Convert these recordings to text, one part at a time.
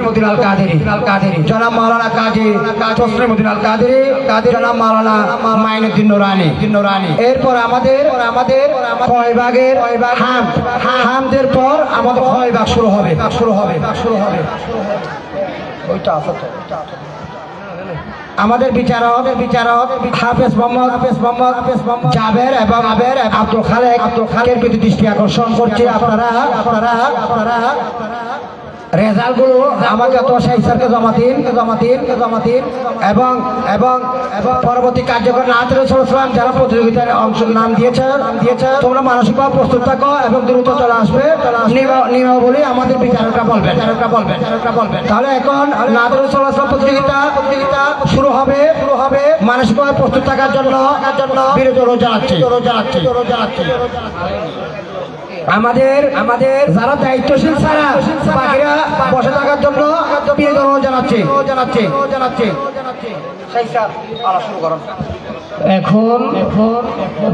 মতিন আল কাদেরী জনাব মাওলানা কাজী তসলিমউদ্দিন আল কাদেরী জনাব মাওলানা মাইনুদ্দিন নুরানি। এরপর আমাদের কয়বাগের হামদের পর আমাদের কয়বাগ শুরু হবে। ওইটা আছে তো আমাদের বিচারক হাফেজ মোহাম্মদ জাবের এবং আব্দুল খালেকের প্রতি দৃষ্টি আকর্ষণ করছে। আপনারা রেজাল্ট গুলো আমাকে তোষাই স্যারকে জমা দিন এবং পরবর্তী কার্যক্রম নাম যারা প্রতিযোগিতায় অংশ নাম দিয়েছে তোমরা মানসিকভাবে প্রস্তুত থাকো এবং দ্রুত চলে আসবে। নিয়মাবলী আমাদের বিচারকরা বলবেন। তাহলে এখন নাদরুল সালাম প্রতিযোগিতা শুরু হবে। মানসিকভাবে প্রস্তুত থাকার জন্য বিরত জানাচ্ছি। আমাদের যারা দায়িত্বশীল ছাড়া বাকিরা বসে থাকার জন্য জানাচ্ছি। এখন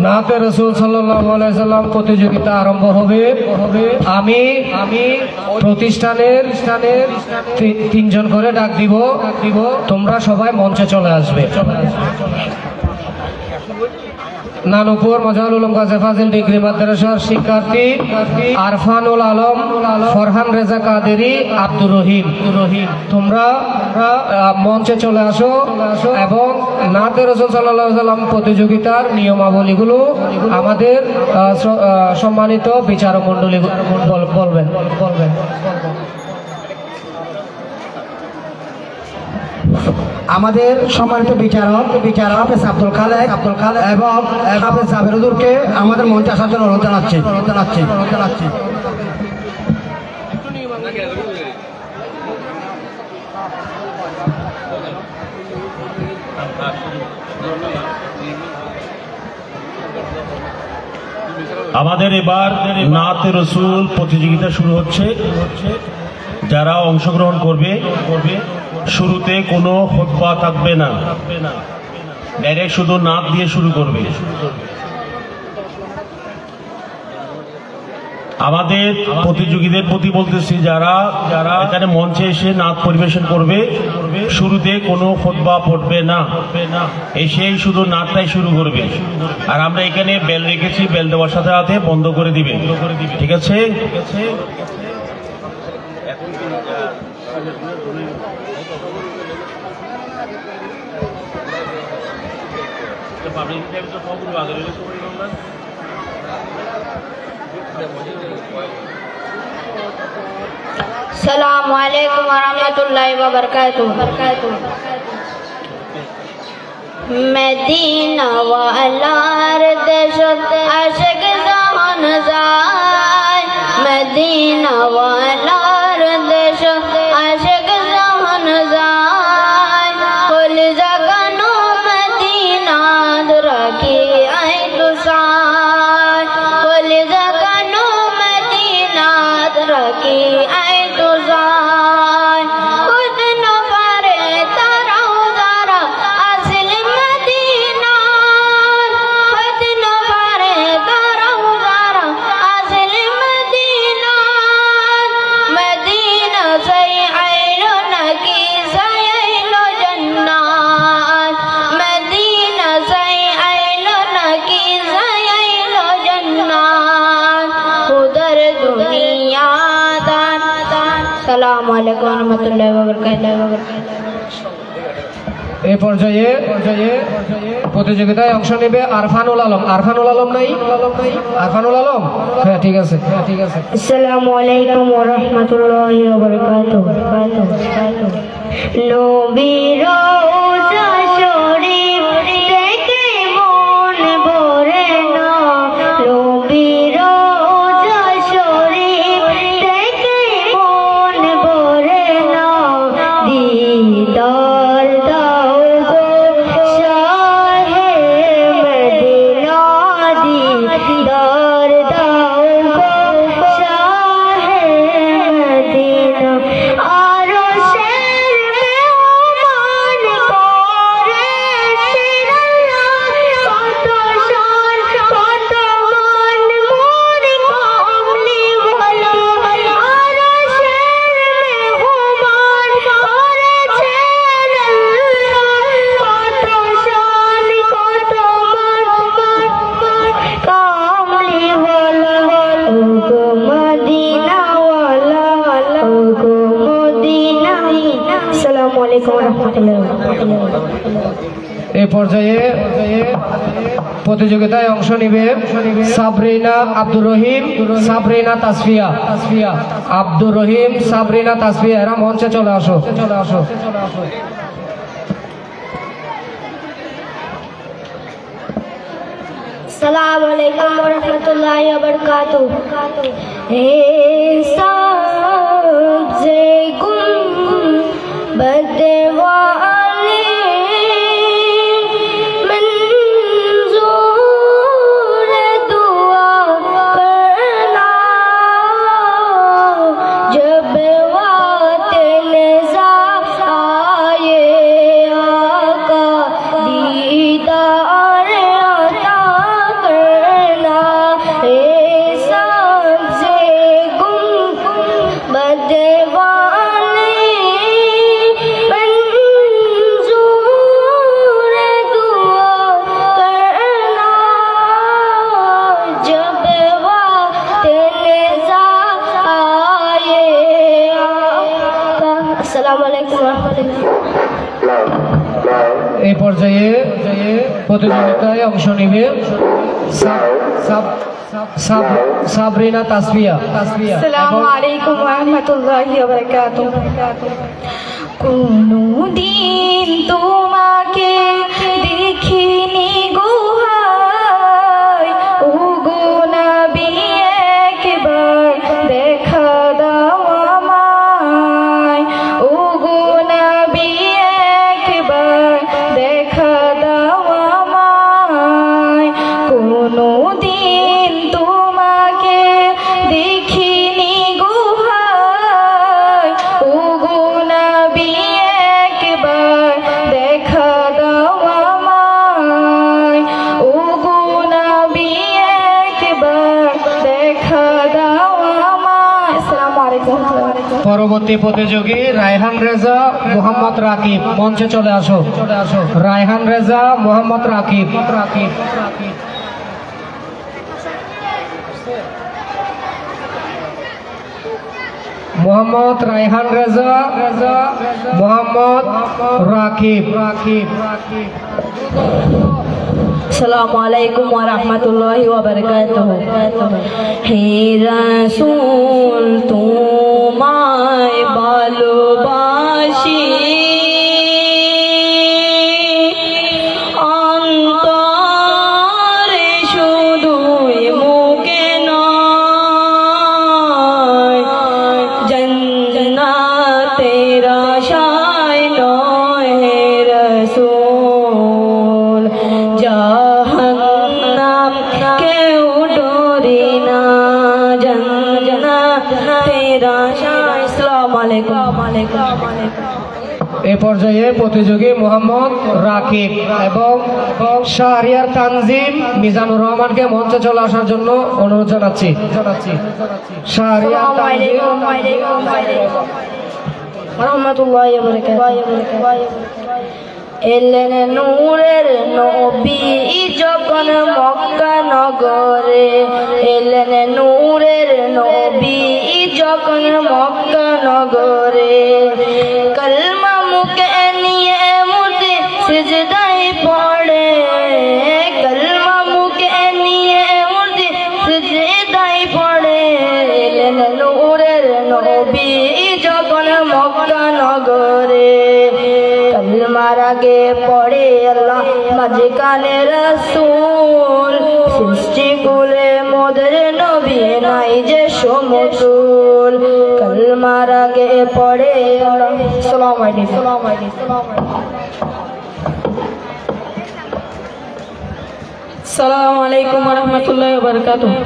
নাতে রাসূল সাল্লাল্লাহু আলাইহি সাল্লাম প্রতিযোগিতা আরম্ভ হবে। আমি প্রতিষ্ঠানের 3জন করে ডাক দিব। তোমরা সবাই মঞ্চে চলে আসবে। নানুপুর মজাহুল উলুম গাজী ফাজিল ডিগ্রি মাদ্রাসার শিক্ষার্থী আরফানুল আলম, ফরহান রেজা কাদেরী, আব্দুর রহিম, তোমরা মঞ্চে চলে আসো এবং নাতে রাসূল সাল্লাল্লাহু আলাইহি সাল্লাম প্রতিযোগিতার নিয়মাবলীগুলো আমাদের সম্মানিত বিচারক মণ্ডলী বলবেন। আমাদের সম্মানিত বিচারক হাফেজ আব্দুল খালেক এবং হাফেজ জাবের হুজুরকে আমাদের মঞ্চে আসার জন্য অনুরোধ জানাচ্ছি। আমাদের এবার নাতে রাসূল প্রতিযোগিতা শুরু হচ্ছে। যারা অংশগ্রহণ করবে শুরুতে কোনো খুতবা থাকবে না, ডাইরেক্ট শুধু নাত দিয়ে শুরু করবে। আমাদের প্রতিযোগীদের প্রতি বলতেছি, যারা এখানে মঞ্চে এসে নাত পরিবেশন করবে শুরুতে কোনো খুতবা পড়বে না, এসেই শুধু নাতটাই শুরু করবে। আর আমরা এখানে বেল রেখেছি, বেল দেওয়ার সাথে সাথে বন্ধ করে দিবে। ঠিক আছে? अस्सलामु अलैकुम वरहमतुल्लाहि वबरकातुहू। मदीना वालार देशत आशिक जहान जाय, मदीना वालार देशत आशिक जहान जाय, कुल जगनो मदीना रखी आई तुसाय, कुल जगनो मदीना रखी आई तुसाय, खुद न पारे तारा उदारा असल मदीना, खुद न पारे तारा उदारा असल मदीना, मदीना से आइलो नकी से आइलो जन्नत, मदीना से आइलो नकी से आइलो जन्नत, उधर दुनिया दान। अस्सलामु अलैकुम वरहमतुल्लाहि वबरकातुहू। এই পর্যায়ে প্রতিযোগিতায় অংশ নেবে আরফানুল আলম। নাই? আরফানুল আলম? হ্যাঁ, ঠিক আছে। अस्सलामु अलैकुम वरहमतुल्लाहि वबरकातुहू। नबी रोज़ा शरीफ देखे मन भरे ना, नबी रोज़ा शरीफ देखे मन भरे ना, दीदार दाओ गो शाहे मदीना, दीदार दाओ गो शाहे मदीना, आरो शेर में আলাইকুম ওয়া রাহমাতুল্লাহি ওয়া বারাকাতুহু। এই পর্যায়ে প্রতিযোগিতায় অংশ নিবে সাবরিনা আব্দুর রহিম, সাবরিনা তাসফিয়া, আব্দুর রহিম, সাবরিনা তাসফিয়া, এরা মঞ্চে চলে আসো। अस्सलामु अलैकुम व रहमतुल्लाहि व बरकातुहू। हे सबसे गुंबद वाले मंजूर दुआ करना, जब वक्त निज़ार आए आका दीदार अता करना। हे सबसे गुंबद वाले मंजूर दुआ करना, जब वक्त निज़ार आए आका। अस्सलामु अलैकुम व रहमतुल्लाह। এই পর্যায়ে প্রতিযোগিতায় অংশ নিবে সাবরিনা তাসফিয়া। আসসালামু আলাইকুম ওয়া রাহমাতুল্লাহি ওয়া বারাকাতুহু। কোনদিন তোমাকে দেখিনি গো হায়, ও গো নবী একবার দেখা দাও আমায়, ও গো নবী একবার দেখা দাও আমায়। কোনদিন তোমাকে দেখিনি গো হায়, ও গো নবী একবার দেখা দাও আমায়, ও গো নবী একবার দেখা দাও আমায়। আসসালামু আলাইকুম। পরবর্তী প্রতিযোগী রায়হান রেজা মোহাম্মদ রাকিব, মঞ্চে চলে আসো। রায়হান রেজা মোহাম্মদ রাকিব। মোহাম্মদ রায়হান রেজা মোহাম্মদ রাকিব। अस्सलामु अलैकुम व रहमतुल्लाहि व बरकातुहू। हे रसूल तुम्हारे ভালোবাসি, অন্তরে শুধুই মুখে নয়, জান্নাতের আশায় নয় হে রসূল, জাহান্নাম কেউ ডরি না, জান্নাতের আশায়। আসসালামু আলাইকুম। এ পর্যায়ে প্রতিযোগী মোহাম্মদ রাকিব এবং শাহরিয়ার তানজিম মিজানুর রহমানকে মঞ্চে চলে আসার জন্য অনুরোধ জানাচ্ছি। শাহরিয়ার তানজিম। রহমতুল্লাহি ওয়া বারাকাতুহু। এলেন নূরের নবী যখন মক্কা নগরে, এলেন নূরের নবী যখন মক্কা নগরে, কলমা মুখে নিয়ে মুর্দে সিজদায় পড়ে, কলমা মুখে নিয়ে মুর্দে সিজদায় পড়ে। এলেন নূরের নবী যখন মক্কা নগরে, কলমার আগে পড়ে আল্লাহ মাঝখানে রাসূল, সৃষ্টি কুলে মোদের নবী নাই যে সমতুল, কলমার আগে পড়ে আল্লাহ। আসসালামু আলাইকুম। আসসালামু আলাইকুম ওয়া রাহমাতুল্লাহি ওয়া বারাকাতুহু।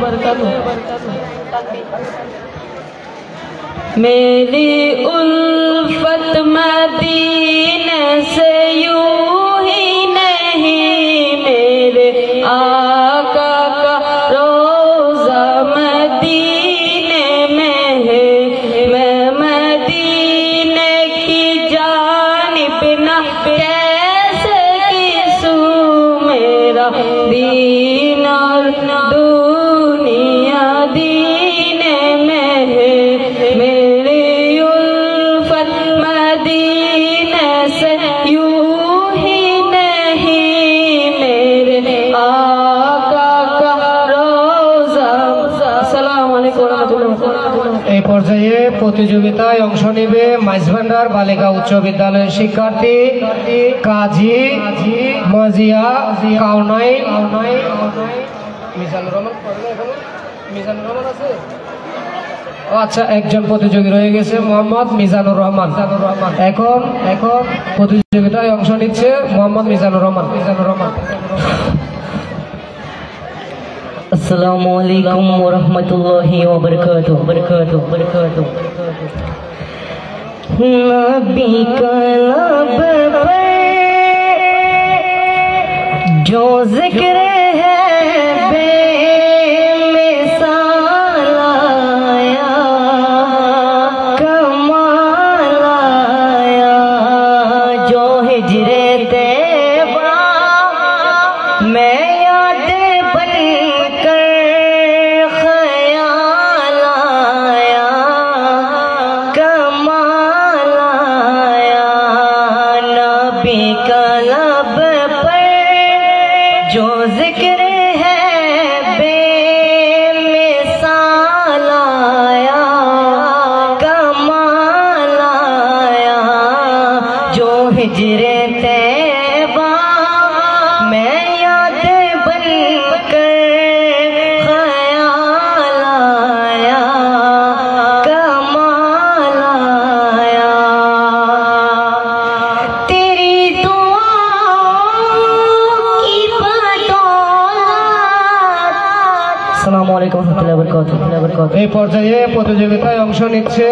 मेरी उल्फत मदीने से यूं ही नहीं, मेरे आका का रोज़ा मदीने में है, मैं मदीने की जानिब ना कैसे किसूं, मेरा दीन और दुनिया दीने में है, मेरी उल्फत मदीने প্রতিযোগিতায় অংশ নেবে মাইজভান্ডার বালিকা উচ্চ বিদ্যালয়ের শিক্ষার্থী কাজী মজিয়া কাউনাই। মিজানুর রহমান আছে? আচ্ছা, একজন প্রতিযোগী রয়ে গেছে, মোহাম্মদ মিজানুর রহমান। এখন প্রতিযোগিতায় অংশ নিচ্ছে মোহাম্মদ মিজানুর রহমান। अस्सलामु अलैकुम वरहमतुल्लाहि वबरकातुहू। नबी का लब पर जो जिक्र है बेमिसाल आया, कमाल आया, जो हिजरे तैबा मैं जो जिक्र है बेमिसाल आया, कमाल आया, जो हिजरे तैबा मैं याद बनकर ख्याल आया, कमाल आया। तेरी এই পর্যায়ে প্রতিযোগিতায় অংশ নিচ্ছে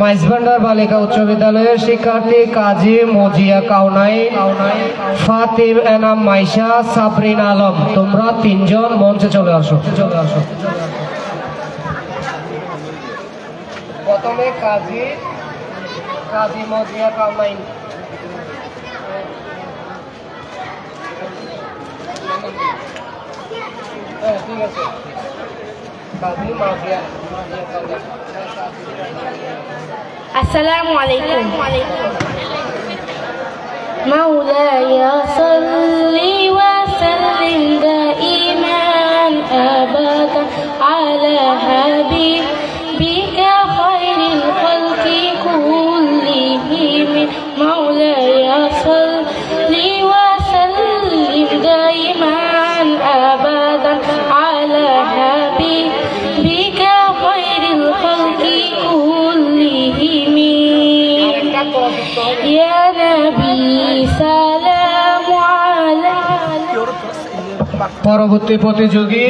মাইজভান্ডার বালিকা উচ্চ বিদ্যালয়ের শিক্ষার্থী কাজী মজিয়া কাউনাই, ফাতিম এনাম মাইশা, সাবরিন আলম। তোমরা তিনজন মঞ্চে চলে আসো। প্রথমে কাজী মজিয়া কাউনাই। ঠিক আছে, السلام عليكم مولاي صل وسلم دائما أبدا على حبيبك خير الخلق كلهم مولاي صل وسلم دائما أبدا على حبيبك خير الخلق كلهم يا نبي سلام عليك। পরবর্তী প্রতিযোগী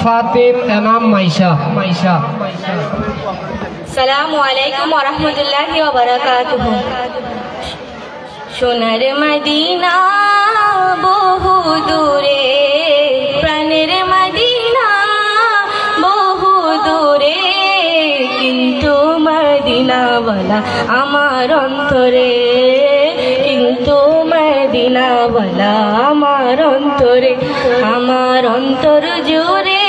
ফাতিম এনাম মাইশা। আসসালামু আলাইকুম ওয়া রাহমাতুল্লাহি ওয়া বারাকাতুহু। সোনার মদিনা বহু দূরে, প্রাণের মদিনা বহু দূরে, কিন্তু মদিনাওয়ালা আমার অন্তরে, কিন্তু মদিনাওয়ালা আমার অন্তরে, আমার অন্তর জুড়ে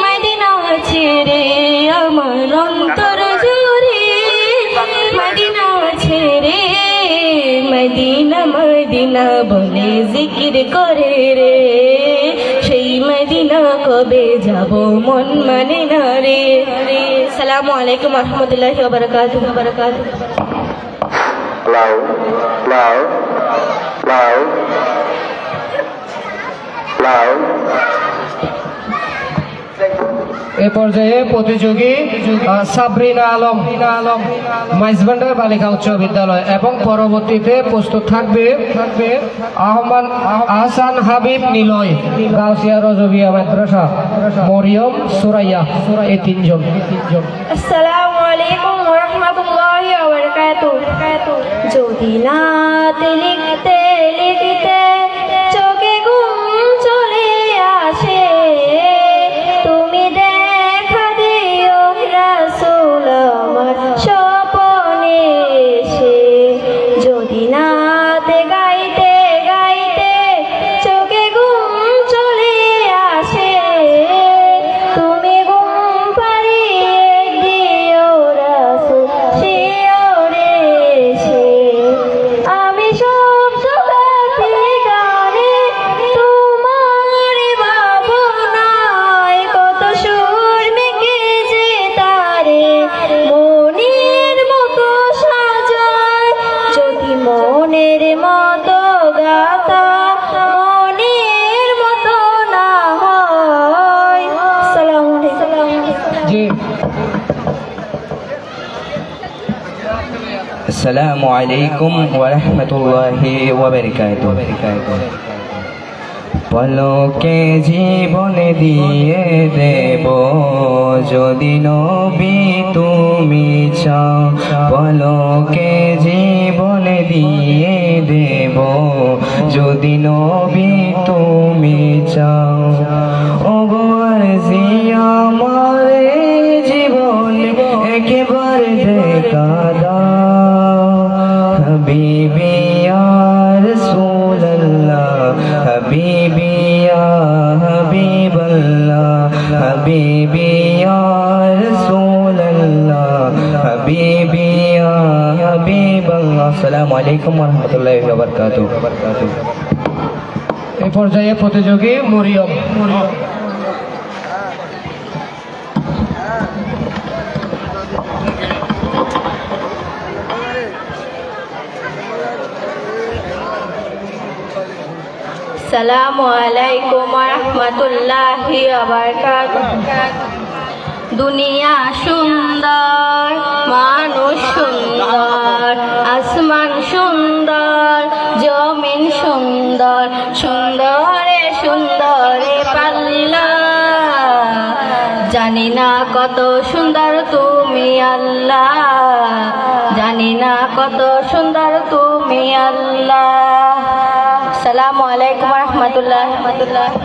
মদিনা ছেড়ে, আমার অন্তর জুড়ে মদিনা ছেড়ে, মদিনা মদিনা বলে জিকির করে রে, সেই মদিনা কবে যাব মন মানে না রে। আসসালামু আলাইকুম ওয়া রাহমাতুল্লাহি ওয়া বারাকাতুহু। এ পর্যায়ে প্রতিযোগী সাবরিনা আলম, মাইজভান্ডার বালিকা উচ্চ বিদ্যালয়। এবং পরবর্তীতে প্রস্তুত থাকবে আহসান হাবিব নিলয়, গাউসিয়া রজবিয়া মাদ্রাসা, মরিয়ম সুরাইয়া। এই তিনজন। আসসালামু আলাইকুম ওয়া রাহমাতুল্লাহি ওয়া বারাকাতুহু। যদি নাতে লিখতে লিখতে চোখে ঘুম চলে আসে, তুমি দেখা দিও রাসূল আমার স্বপ্নে এসে। যদি নাতে গাইতে গাইতে চোখে ঘুম চলে আসে, তুমি ঘুম পাড়িয়ে দিও রাসূল শিওরে এসে। আমি সব আসসালামু আলাইকুম ওয়া রাহমাতুল্লাহি ওয়া বারাকাতুহু। পলকে জীবন দিয়ে দেব যদি নবী তুমি চাও, পলকে জীবন দিয়ে দেব যদি নবী তুমি চাও। ওগো আরজি আমার জীবন একবার দেখা দাও, হাবিবি ইয়া রাসূলুল্লাহ, হাবিবি ইয়া হাবিবাল্লাহ, হাবিবি ইয়া রাসূলুল্লাহ, হাবিবি ইয়া হাবিবাল্লাহ। আসসালামু আলাইকুম ওয়া রাহমাতুল্লাহি ওয়া বারাকাতুহু। এই পর্যায়ে প্রতিযোগী মরিয়ম। আসসালামু আলাইকুম ওয়া রাহমাতুল্লাহি ওয়া বারাকাতুহু। দুনিয়া সুন্দর, মানুষ সুন্দর, আসমান সুন্দর, জমিন সুন্দর, সুন্দরে সুন্দরে পাল্লা। জানি না কত সুন্দর তুমি আল্লাহ, জানি না কত সুন্দর তুমি আল্লাহ। আসসালামু আলাইকুম ওয়া রাহমাতুল্লাহি ওয়া বারাকাতুহু।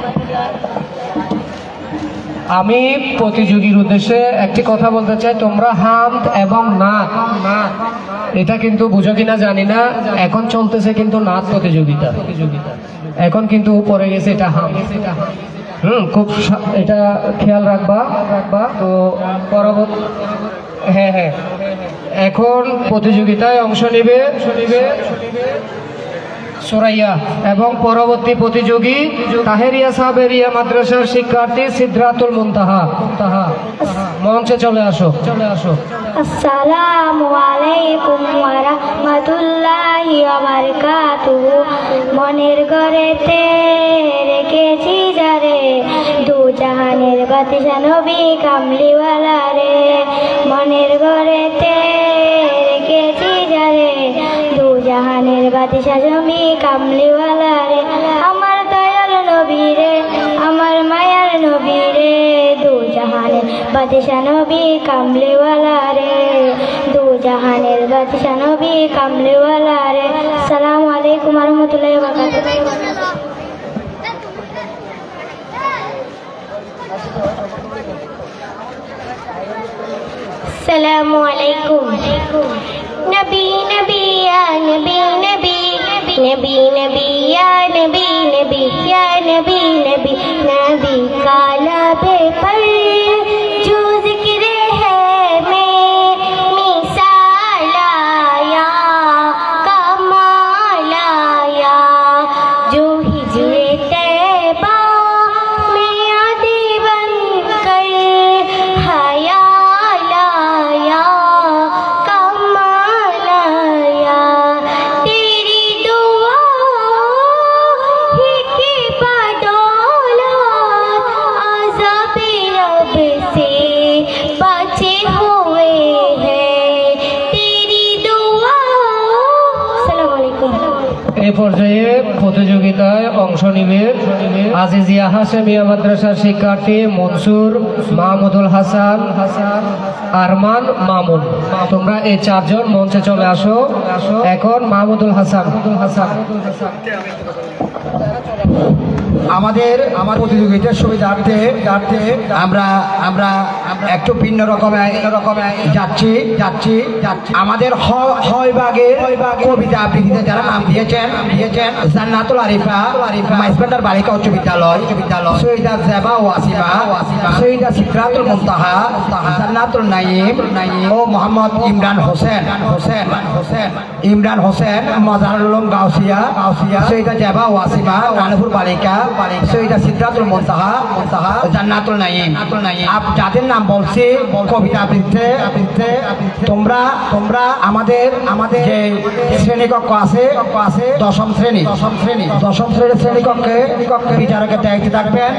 আমি প্রতিযোগীর উদ্দেশ্যে একটি কথা বলতে চাই, তোমরা হামদ এবং নাত, এটা কিন্তু বুঝো কিনা জানি না, এখন চলতেছে কিন্তু নাত প্রতিযোগিতা, এখন কিন্তু পড়ে গেছে এটা হামদ। খুব এটা খেয়াল রাখবা। তো পরবর্তী হ্যাঁ এখন প্রতিযোগিতায় অংশ নেবে সুরাইয়া এবং পরবর্তী প্রতিযোগী তাহেরিয়া সাবেরিয়া মাদ্রাসার শিক্ষার্থী সিদরাতুল মুনতাহা। মঞ্চে চলে আসো। আসসালামু আলাইকুম ওয়া রাহমাতুল্লাহি ওয়া বারাকাতুহু। মনের ঘরেতে রেখেছি যারে, দু জাহানের বাদশা নবী কামলিওয়ালা রে। মনের ঘরেতে রেখেছি যারে, দু জাহানের বাদশা নবী কামলিওয়ালা রে। আমার দয়াল নবী রে, আমার মায়ার নবী রে, দু জাহানের বাদশা নবী কামলিওয়ালা রে, দু জাহানের বাদশা নবী কামলিওয়ালা রে। আসসালামু আলাইকুম ওয়া রাহমাতুল্লাহি ওয়া বারাকাতুহু। আসসালামু আলাইকুম। নবী নবী ইয়া নবী নবী, নবী নবী ইয়া নবী নবী, ইয়া নবী নবী, নবী কালা पे पर जो जिक्र है मैं मिसाल आया कमाल आया, जो हिजरे तैबा में आदि बनकर हयाल आया कमाल आया। तेरी दुआ ही की बदौलत आज़ाबे रब से बचे हुए हैं, तेरी दुआ। अस्सलामु अलैकुम। এই পর্যায়ে প্রতিযোগিতায় অংশ নেবে আজিজিয়া হাশেমিয়া মাদ্রাসার শিক্ষার্থী মনসুর, মাহমুদুল হাসান, আরমান, মামুন। তোমরা এই চারজন মঞ্চে চলে আসো। এখন মাহমুদুল হাসান। আমাদের প্রতিযোগিতার সুবিধার্থে আমরা একটু ভিন্ন রকমে যাচ্ছি। আমাদের হয় ভাগের কবিতা আবৃত্তিতে যারা নাম দিয়েছেন জান্নাতুল আরিফা মাইসবান্ডার বালিকা উচ্চ বিদ্যালয়, সৈয়দা জেবা ওয়াসিমা, সৈয়দা সিদরাতুল মুনতাহা, জান্নাতুল নাইম ও মোহাম্মদ ইমরান হোসেন, মজারুল উলুম গাউসিয়া, সৈয়দা জেবা ওয়াসিমা, রানীপুর বালিকা সৈয়দা সিদরাতুল মুনতাহা জান্নাতুল নাঈম যাদের নাম বলছি কবিতা আবৃত্তিতে তোমরা আমাদের যে শ্রেণীকক্ষ আছে দশম শ্রেণীর শ্রেণীকক্ষে বিচারকের দায়িত্বে থাকবেন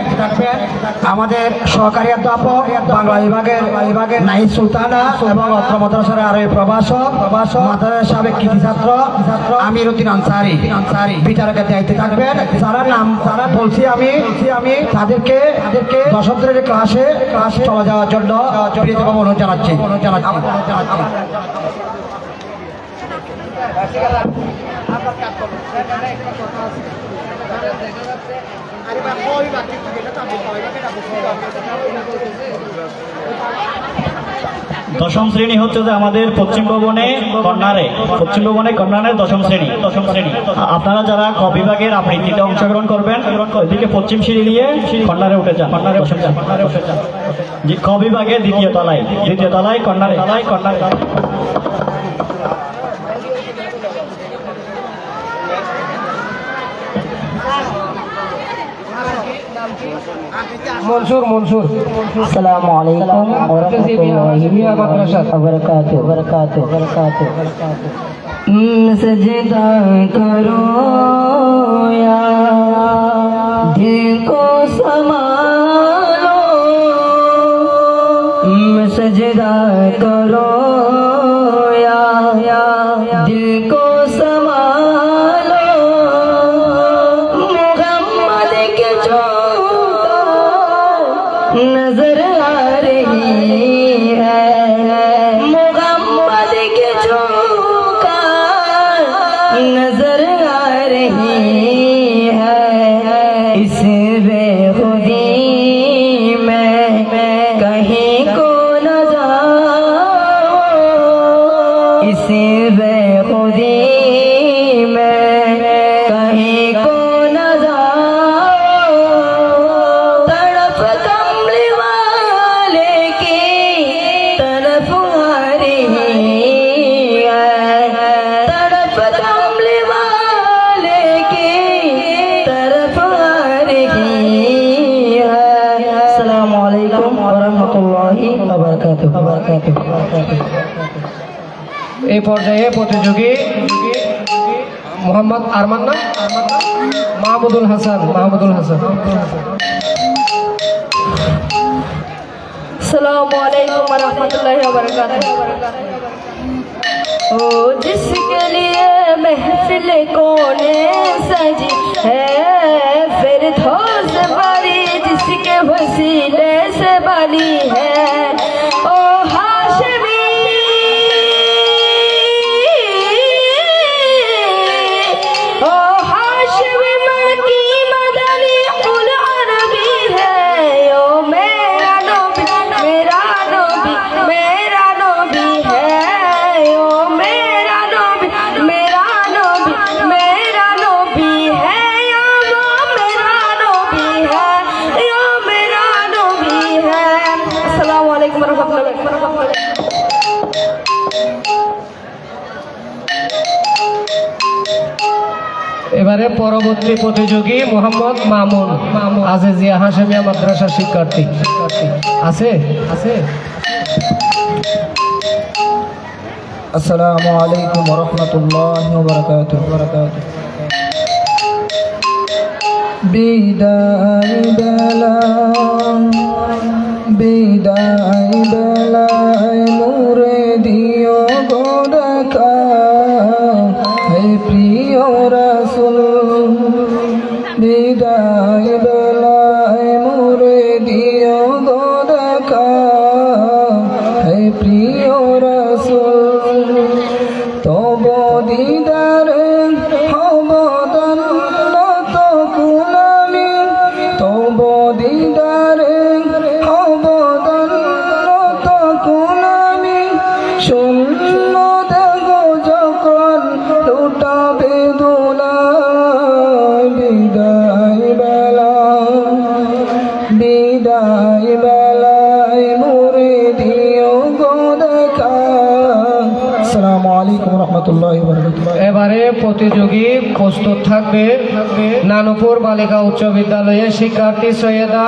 আমাদের সহকারী অধ্যাপক বাংলা বিভাগের নাহিদ সুলতানা এবং অত্র মাদ্রাসার আরবি প্রভাষক মাদ্রাসার সাবেক কৃতি ছাত্র আমির উদ্দিন আনসারি বিচারকের দায়িত্বে থাকবেন যারা বলছি আমি তাদেরকে দশম শ্রেণীর ক্লাসে চলে যাওয়ার জন্য অনুরোধ জানাচ্ছি। দশম শ্রেণী হচ্ছে যে আমাদের পশ্চিম ভবনে কর্নারে দশম শ্রেণী। আপনারা যারা ক বিভাগের আবৃত্তিতে অংশগ্রহণ করবেন ওইদিকে পশ্চিম সিঁড়ি দিয়ে কর্নারে উঠে যান। যে ক বিভাগের দ্বিতীয় তলায় কর্নারে মনসুর আসসালামু আলাইকুম ওয়া রাহমাতুল্লাহি ওয়া বারাকাতুহু। सजदा करो या दिल को संभालो, सजदा करो या दिल को संभालो, मोहम्मद के जो नजर आ रही है, मोहम्मद के जो नजर आ रही है, इस बेखुदी में कहीं को न जाओ, इस बेखुदी में कहीं को न जाओ, तड़प कमले वाले की तरफ आ रही है, तड़प कमले वाले की तरफ आ रही है। अस्सलामु अलैकुम व रहमतुल्लाहि व बारकातुहू। এই পর্যায়ে প্রতিযোগী মোহাম্মদ আরমান না মাহমুদুল হাসান। अस्सलामु अलैकुम व रहमतुल्लाहि व बरकातहू। ओ जिसके लिए महफिल कोने सजी है, फिरदौस बारी जिसके वसीले से बनी है, ओ हाशमी मन की मदनी कुल अरबी है, ओ मेरा नबी है, ओ मेरा नबी है, ओ मेरा नबी है, ओ मेरा नबी है। अस्सलामु अलैकुम वरहमतुल्लाहि वबरकातुहू। এবারে পরবর্তী প্রতিযোগী মোহাম্মদ মামুন আজিজিয়া হাশেমিয়া মাদ্রাসার শিক্ষার্থী আছে। আসসালামু আলাইকুম ওয়া রাহমাতুল্লাহি ওয়া বারাকাতুহু। বিদায় বেলায় নূরে দিও গো দেখা, হে প্রিয় রাসূল। বিদায় বেলায় নূরে দিও গো দেখা, হে প্রিয় রাসূল। তব দিদারে হব দণ্ডত কুলামি, তব দিদারে হব দণ্ডত কুলামি, শূন্য দেহ যখন লুটাবে দোলায়। বিদায় বেলায় মোরে দিও গো দেখা। আসসালামু আসসালামু আলাইকুম রহমতুল্লাহি ওয়া বারাকাতুহু। এবারে প্রতিযোগী প্রস্তুত থাকবে নানুপুর বালিকা উচ্চ বিদ্যালয়ের শিক্ষার্থী সৈয়দা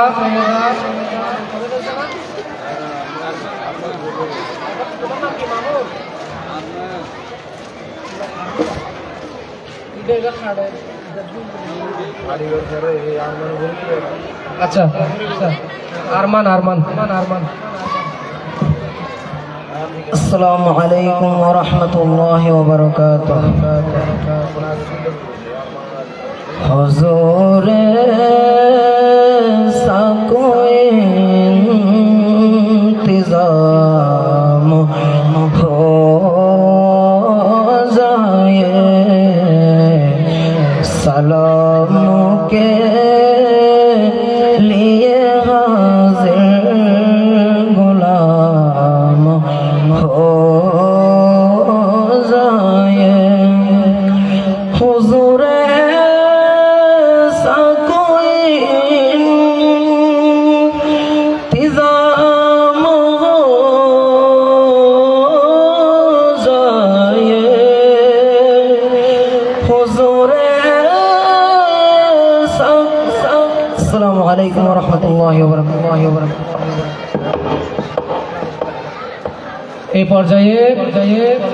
আচ্ছা আরমান আরমান আরমান আসসালামু আলাইকুম ওয়া রাহমাতুল্লাহি ওয়া বারাকাতুহু। হুজুরে সাকোয়ে ইন্তজাম হো जाए सलाम के लिए हाजिर गुलाम हो जाए हुजूर सा कोई इंतजाम हो जाए अस्सलामु अलैकुम व रहमतुल्लाहि व बाराकातुहू। এই পর্যায়ে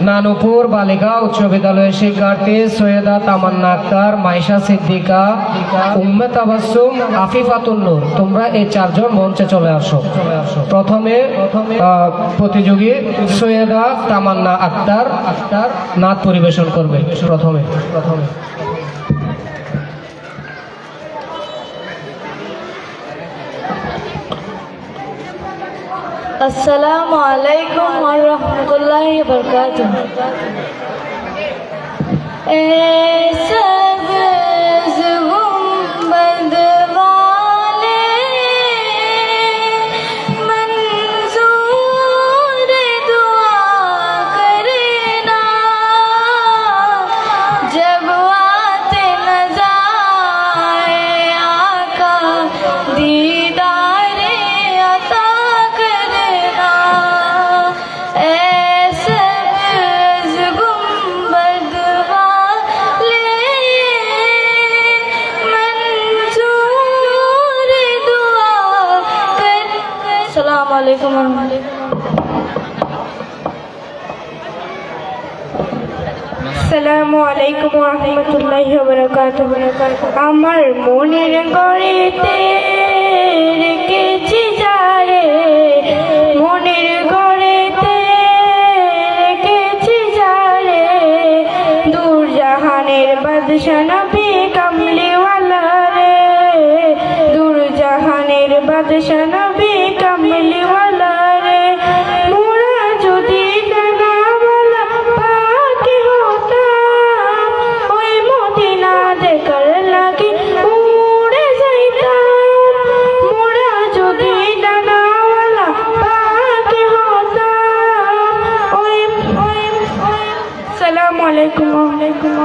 নানুপুর বালিকা উচ্চ বিদ্যালয়ের শিক্ষার্থী সৈয়দা তামান্না আক্তার, মাইশা সিদ্দিকা, উম্মে তাবাসসুম, আফিফাতুন নূর, তোমরা এই চারজন মঞ্চে চলে আসো। প্রথমে প্রতিযোগী সৈয়দা তামান্না আক্তার নাচ পরিবেশন করবে। প্রথমে अस्सलामु अलैकुम व रहमतुल्लाहि व बरकातुहू। सब्ज़ गुंबद वाले मंजूर दुआ करना, जब आते नज़ारे आका दीदारे अता करना। सब्ज़ गुंबद वाले मंजूर दुआ कर। अस्सलामु अलैकुम व আসসালামু আলাইকুম ওয়া রাহমাতুল্লাহি ওয়া বারাকাতুহু। আমার মনের গড়েতে রেখেছি যারে, মনের গড়েতে রেখেছি যারে, দূর জাহানের বাদশা নবী কামলিওয়ালা রে, দূর জাহানের বাদশা নবী কামলিওয়ালা রে। মোরা যদি ডানাওয়ালা পাখি হতাম, ওই মদিনা দেখার লাগি উড়ে যাইতাম। মোরা যদি ডানাওয়ালা পাখি হতাম, ওই আসসালামু আলাইকুম ওয়া আলাইকুম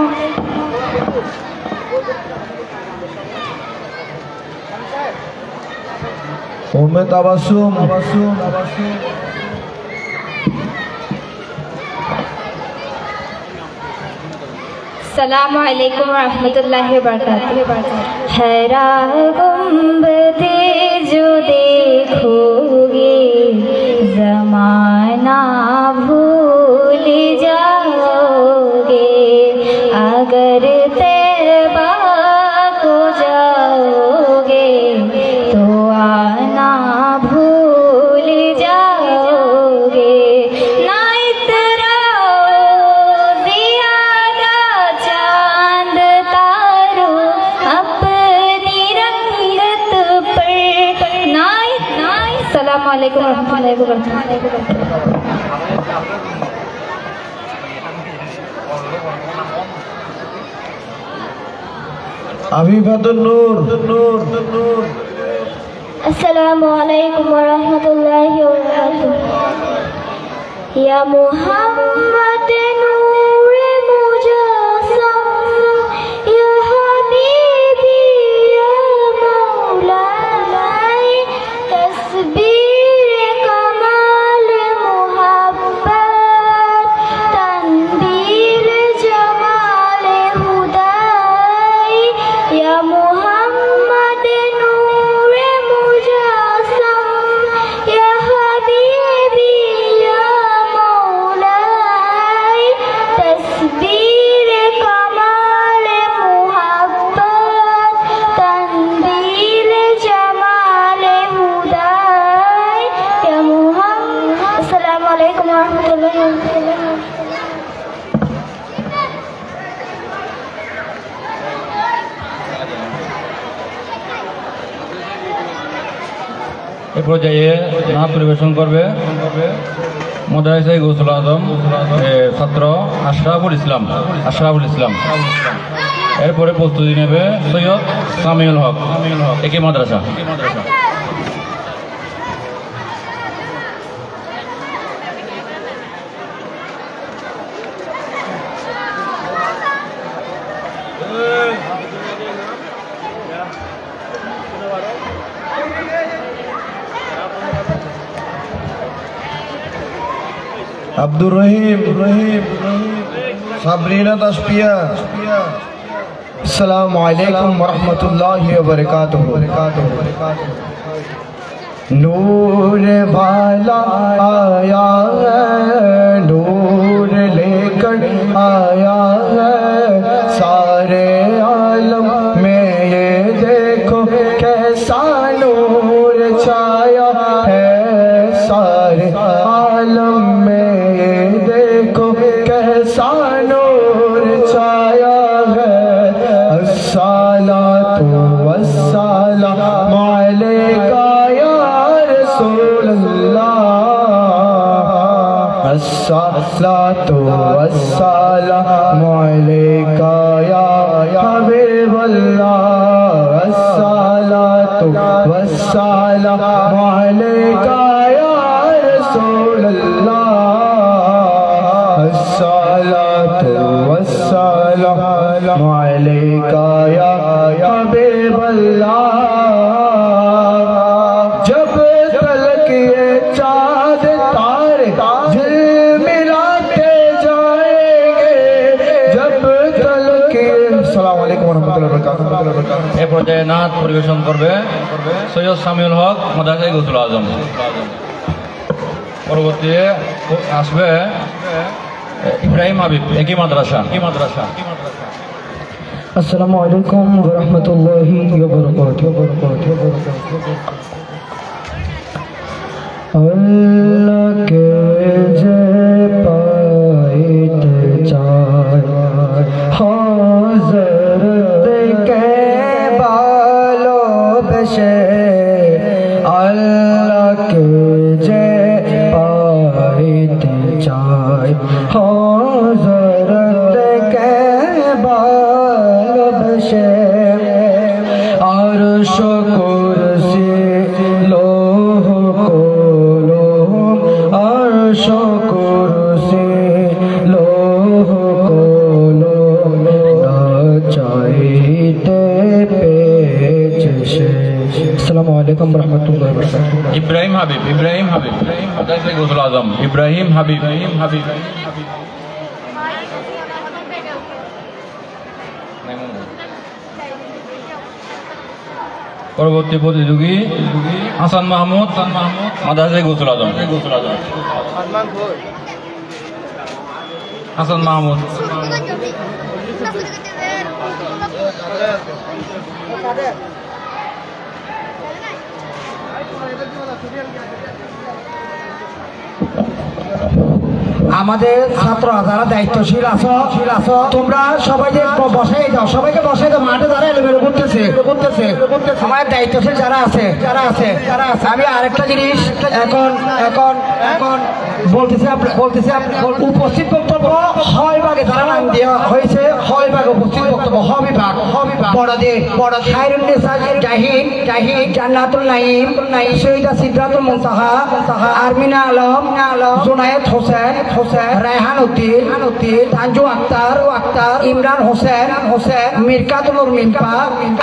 उम्मे तबस्सुम अस्सलामु अलैकुम व रहमतुल्लाहि व बरकातुहू। हरा गुंबदे जो देखोगे जमाना भूल जाओगे, अगर तैबा को जाओगे तो आना भूल जाओगे। ना इतराओ ज़ियादा चांद तारो अपनी रंगत पर, अस्सलामु अलैकुम व रहमतुल्लाहि व बरकातुहू। अफीफातुन नूर अस्सलामु अलैकुम व रहमतुल्लाहि व बरकातुहू। या मुहम्मद नूरे मुजस्सम, या हबीबी या मौलाई, तस्बीर कमाल मुहब्बत तन এ পর্যায়ে নাচ পরিবেশন করবে মাদ্রাসা গৌসুল আজম ছাত্র আশরাফুল ইসলাম। এরপরে প্রস্তুতি নেবে সৈয়দ সামিউল হক একই মাদ্রাসা। আব্দুর রহিম সাবরিনা তাসপিয়া। আসসালামু আলাইকুম ওয়া রাহমাতুল্লাহি ওয়া বারাকাতুহু। नूर वाला आया है, नूर लेकर आया है, सारे आलम में ये देखो कैसा नूर छाया है, सारे आलम में ये देखो कैसा नूर छाया है। अस्सलातु वस्सलामु अलैका अस्सलातु वस्सलामु अलैका या हबीबल्लाह। अस्सलातु वस्सलामु अलैका या रसूलल्लाह। अस्सलातु वस्सलामु अलैका या हबीबल्लाह। जब तलक ये चाँद तारे झिलमिलाते जाएंगे, जब तलक अस्सलामु अलैकुम ওয়া রাহমাতুল্লাহি ওয়া বারাকাতুহু। এ পর্যায়ে নাচ পরিবেশন করবে সৈয়দ সামিউল হক মাদ্রাসা গৌসুল আজম। পরবর্তী আসবে ইব্রাহিম হাবিব একই মাদ্রাসা। আসসালামু আলাইকুম ওয়া রাহমাতুল্লাহি ওয়া বারাকাতুহু। अल्लाह के जे पाइते चाय हज़रत के बालो बशे। अल्लाह के जे पाइते चाय हज़रत के बालो बशे। अर्श कुर्सी लोह कुर्सी लोह कोलो चाहते पेच से। अस्सलामु अलैकुम व रहमतुल्लाहि व बरकातुहू। इब्राहिम हाबिब माद्रासा गौसुल आजम। इब्राहिम हाबिब। পরবর্তী প্রতিযোগী হাসান মাহমুদ মাদ্রাসা গৌসুল আজম। হাসান মাহমুদ আমাদের ছাত্ররা যারা দায়িত্বশীল আছো তোমরা সবাই যে বসাই দাও, সবাইকে বসাই দাও। মাঠে যারা এলোমেলো করতেছে আমার দায়িত্বশীল যারা আছে আমি আরেকটা জিনিস এখন বলতেছি উপস্থিত বক্তব্য হয় ভাগে যারা নাম দেওয়া হয়েছে, হয় ভাগে উপস্থিত বক্তব্য হবিভাগ বড়দের খায়রুন নিসা জাহিদ জান্নাতুল নাঈম সৈয়দা সিদরাতুল মুনতাহা আরমিনা আলম জুনায়েদ হোসেন রায়হান উদ্দিন তানজু আক্তার ইমরান হোসেন মিরকাতুল মিনপা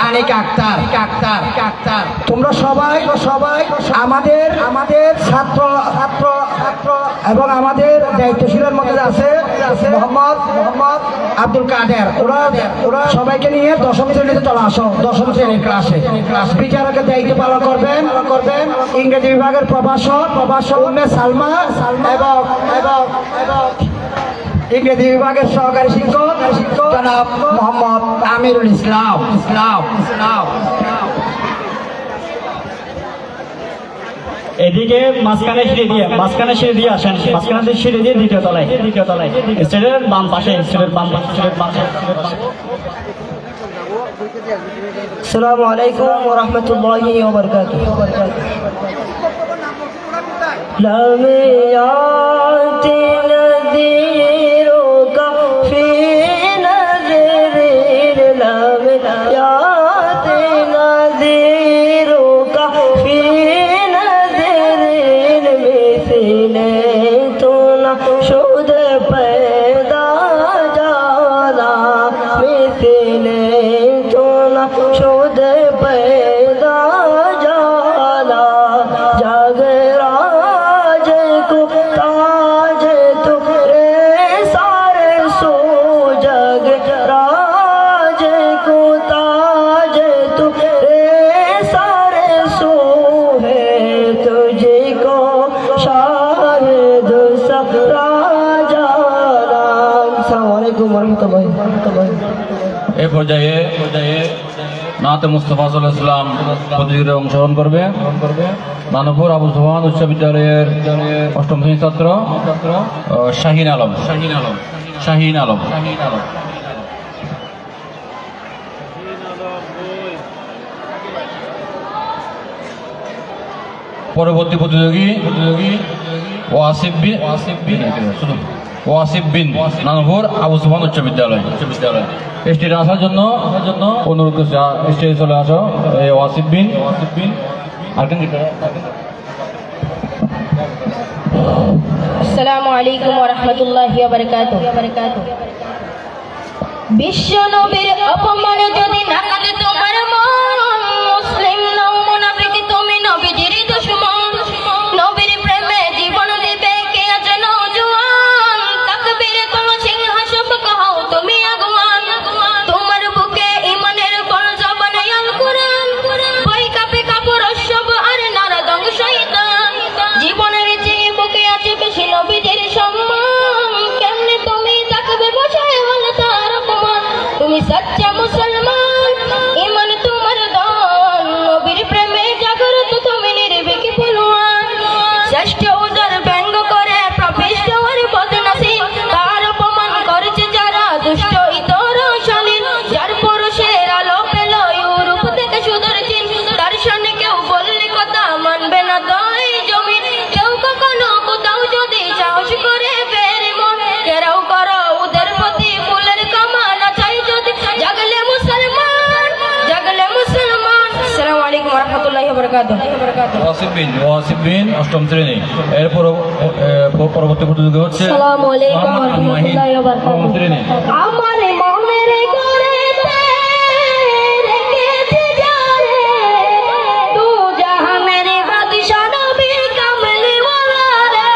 আনিক আক্তার। তোমরা সবাই আমাদের ছাত্র এবং আমাদের দায়িত্বশীলের মধ্যে আছে মোহাম্মদ আব্দুল কাদের। ওরা সবাইকে নিয়ে দশম শ্রেণীতে চলে আসো। দশম শ্রেণীর ক্লাসে বিচারকের দায়িত্ব পালন করবেন ইংরেজি বিভাগের প্রভাষক উম্মে সালমা এবং ইংরেজি বিভাগের সহকারী শিক্ষক জনাব মোহাম্মদ আমিরুল ইসলাম। এদিকে মাঝখানে সিঁড়ি দিয়ে আসেন। মাঝখানে সিঁড়ি দিয়ে দ্বিতীয় তলায় স্টেজের বাম পাশে। আসসালামু আলাইকুম ওয়া রাহমাতুল্লাহি ওয়া বারাকাতুহু। लमियाती नज़ीरों का फी नज़र लमियाती नज़ीरों का फी नज़र मिसले तो न शुद पैदा जाला मिसले तो न शुद पैदा जाला जागराज को ताज तुरे सारे सो जगराज को ताज तुरे सारे सो है तुझे को शाहिद सफरा जाला। अस्सलामु अलैकुम वरहमतुल्लाहि। এই পর্যায়ে নাতে মুস্তাফা সাল্লাল্লাহু আলাইহি ওয়াসাল্লাম প্রতিযোগিতায় অংশগ্রহণ করবে মানবপুর আবু সুবহান উচ্চ বিদ্যালয়ের অষ্টম শ্রেণীর ছাত্র শাহিন আলম। পরবর্তী প্রতিযোগী ওয়াসিফ বিন নানপুর আবু সুবহান উচ্চ বিদ্যালয়। স্টেজে আসার জন্য অনুরোধ করছি, স্টেজে চলে আসো। ওয়াসিফ বিন আসসালামু আলাইকুম ওয়া রাহমাতুল্লাহি ওয়া বারাকাতুহু। বিশ্ব নবীর অপমান যদি না লাগে তোমার মন, মুসলিম নও মুনাফিক তুমি নবীজির দুশমন। নবীর প্রেমে জীবন দিবে কে আছে নওজোয়ান, তাকবীরে তোলো সিংহাসন কহাও তুমি আগুয়ান। তোমার বুকে ঈমানের বল জবানে আল কুরআন, ভয় কাঁপে কাপড় সব আর নারদং শয়তান। জীবনের চেয়ে বুকে আছে বেশি নবীজির সম্মান, কেমনে তুমি তাকবে বসায় হলে তার অপমান। তুমি সচ্চা মুসলমান, ঈমান তোমার দান, নবীর প্রেমে জাগ্রত তুমি নির্ভীক পলোয়ান। শ্রেষ্ঠ উদার ব্যঙ্গ করে প্রবিষ্ট আর বদনসিব, তার অপমান করেছে যারা দুষ্ট ইতর শালীন। যার পুরুষের আলো পেল ইউরোপ থেকে সুদূর চীন, তার সামনে কেউ বললে কথা মানবে না দয় জমিন। কেউ কখনো কোথাও যদি সাহস করে বেরে মন, ঘেরাও করো ওদের প্রতি ফুলের কামান চাই যদি জাগলে মুসলমান। আসসালামু আলাইকুম ওয়া রাহমাতুল্লাহি ওয়া বারাকাতুহু। ওয়াসিফ বিন অষ্টম শ্রেণী। এর পরবর্তী প্রতিযোগী হচ্ছে আসসালামু আলাইকুম ওয়া রাহমাতুল্লাহি ওয়া বারাকাতুহু। শ্রেণী। আমার মনের গড়েতে রেখেছি যারে, তু জাহানের বাদশা নবী কামলিওয়ালা রে,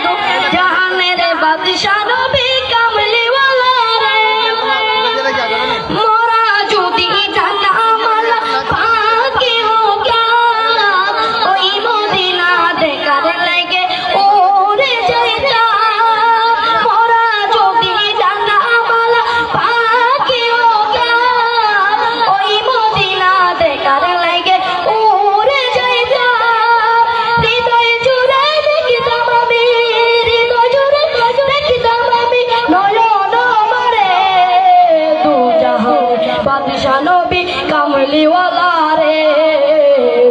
তু জাহানের বাদশা নবী কামলিওয়ালা রে। মোরা যদি জানতাম আল্লাহ পাক কি হো গয়া, ওই মদিনা দেখার লাগে ওরে যাইতাম। মোরা যদি জানতাম আল্লাহ পাক কি হো গয়া, ওই মদিনা দেখার লাগে ওরে যাইতাম। হৃদয় জুড়ে দেখিতাম আমি, হৃদয় জুড়ে দেখিতাম আমি নয়ন মারে, দু জাহান বাদশা নবী কামলিওয়ালা রে,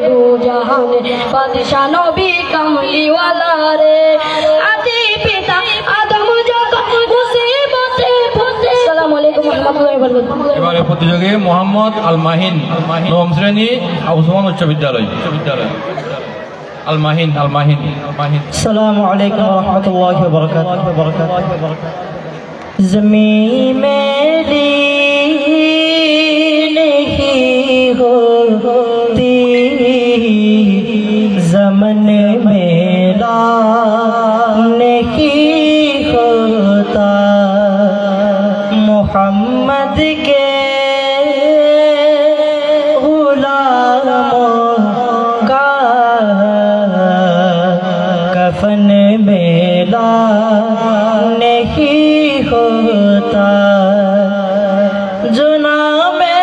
দু জাহান বাদশা নবী কামলিওয়ালা রে। আদি পিতা আদম যখন মুসিবতে পড়ে। আসসালামু আলাইকুম ওয়া রাহমাতুল্লাহি ওয়া বারাকাতুহু। এবারে প্রতিযোগী মোহাম্মদ আল মাহিন নবম শ্রেণী আবু সুবহান উচ্চ বিদ্যালয়। আল মাহিন। अस्सलामु अलैकुम वरहमतुल्लाहि वबरकातुहू। ज़मीन मेरी नहीं होती, ज़मन मेरा नहीं होता, मोहम्मद के गुलामों का कफन मेला नहीं होता। जुनाबे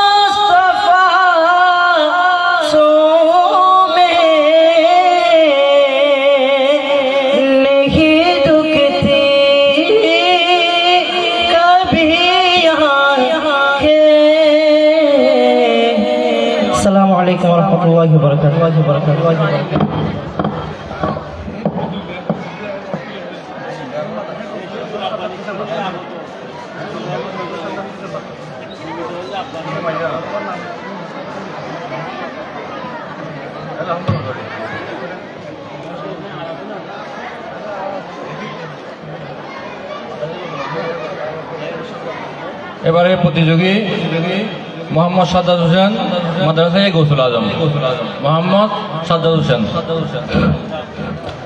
मुस्तफा सो में नहीं दुखती कभी यहाँ के। अस्सलामु अलैकुम वरहमतुल्लाहि ওয়া বারাকাতুহু। এবারে প্রতিযোগী মোহাম্মদ সাজ্জাদ হোসেন, মাদ্রাসা গৌসুল আজম। মোহাম্মদ সাজ্জাদ হোসেন।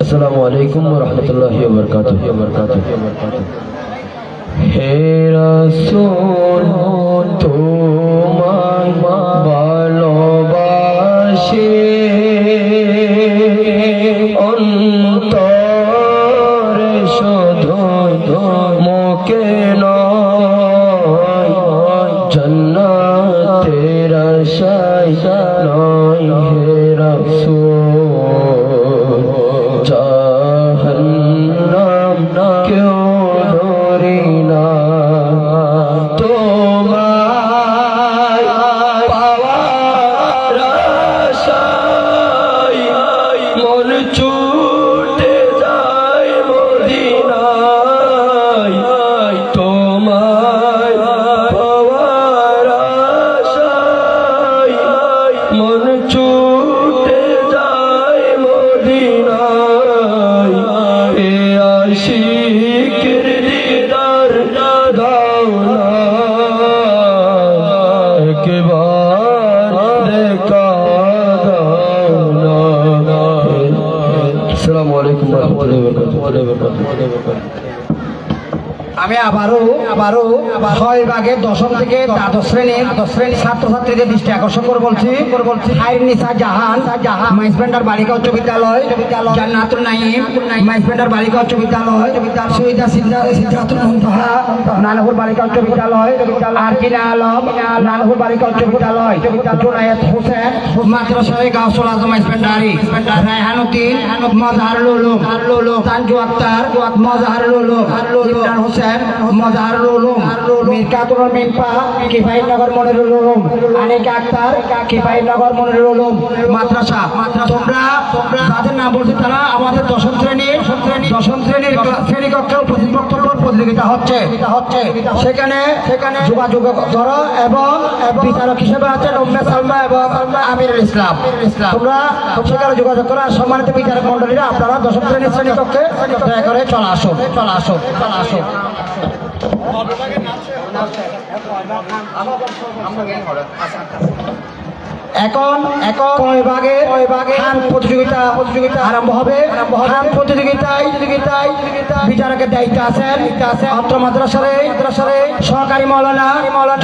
আসসালামু আলাইকুম ওয়া রাহমাতুল্লাহি ওয়া বারাকাতুহু। হে রাসূল তোমায় ভালোবাসি অন্তরে শুধু মুখে নয়, জান্নাতের আশায় নয় হে রাসূল, জাহান্নাম কেউ ধরি না। তোমায় পাওয়ার আশায় মন ছুটে যায় মদিনায়, তোমায় পাওয়ার আশায় মন ছুটে যায় মদিনায়। এ আশিকের দিদার দাও না, একবার দেখা দাও না। আসসালামু আলাইকুম ওয়া রাহমাতুল্লাহি ওয়া বারাকাতুহু। আমি আবারও 6 ভাগের 10ম থেকে 12 শ্রেণীর ছাত্রছাত্রীদের দৃষ্টি আকর্ষণ করে বলছি খায়রুন্নিসা জাহান মাইজবেন্ডার বালিকা উচ্চ বিদ্যালয়, জান্নাতুল নাঈম মাইজবেন্ডার বালিকা উচ্চ বিদ্যালয়, শহীদা সিদ্ধাতুল মুনতাহা নানপুর বালিকা উচ্চ বিদ্যালয়, আরকিনা আলম নানপুর বালিকা উচ্চ বিদ্যালয়, জুনায়েদ হোসেন মাদ্রাসায়ে গাউসুল আজম মাইজবেন্ডারি, রায়হানুদ্দিন মজহারুল উলুম, তানজু আক্তার মজহারুল উলুম, ইমরান হোসেন মজহারুল উলুম, মিরকাতুল মিনপা কিফায়তনগর মনিরুল উলুম, আনিকা আক্তার কিফায়তনগর মনিরুল উলুম মাদ্রাসা। তোমরা যাদের নাম বলছি তারা আমাদের 10ম শ্রেণীর শ্রেণীকক্ষে বক্তব্য প্রতিযোগিতা হচ্ছে। সেখানে যোগাযোগ করো এবং বিচারক হিসেবে আছেন উম্মে সালমা এবং আমিরুল ইসলাম। তোমরা সেখানে যোগাযোগ করো। সম্মানিত বিচারক মন্ডলীরা, আপনারা 10ম শ্রেণীর শ্রেণীকক্ষে দয়া করে চলে আসুন। এখন কয় ভাগে খান প্রতিযোগিতা আরম্ভ হবে। খান প্রতিযোগিতায় বিচারকের দায়িত্ব আছেন অত্র মাদ্রাসার সহকারী মৌলানা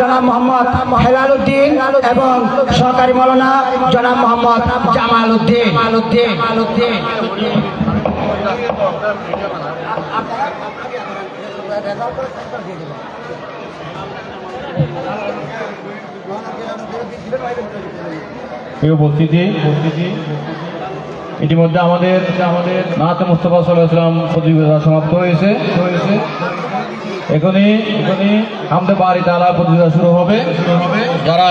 জনাব মোহাম্মদ হেলাল উদ্দিন এবং সহকারী মৌলানা জনাব মোহাম্মদ জামাল উদ্দিন। উপস্থিতি ইতিমধ্যে আমাদের নাতে মুস্তাফা সাল্লাল্লাহু আলাইহি ওয়াসাল্লাম প্রতিযোগিতা সমাপ্ত হয়েছে। এখনই হামদে বারি তাআলা প্রতিযোগিতা শুরু হবে। যারা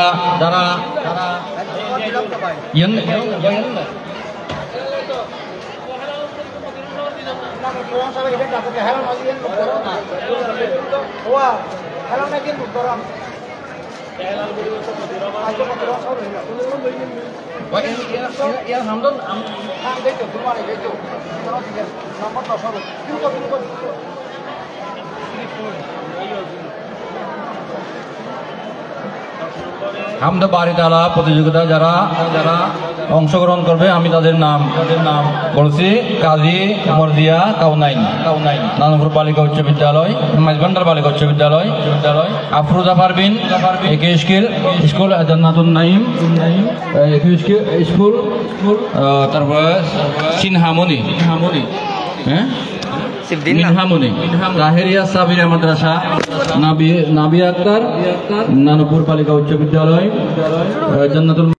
হামদে বারি তাআলা প্রতিযোগিতা যারা অংশগ্রহণ করবে আমি তাদের নাম বলছি। কাজী মরজিয়া কাউনাইন নানপুর বালিকা উচ্চ বিদ্যালয়, মাইজভান্ডার বালিকা উচ্চ বিদ্যালয়, আফরোজা পারভিন একে স্কুল জান্নাতুন নাঈম স্কুল, তারপরে সিনহামনি মিনহামনি তাহেরিয়া সাবিরা মাদ্রাসা, নাবিয়া আক্তার নানপুর বালিকা উচ্চ বিদ্যালয়, জান্নাতুল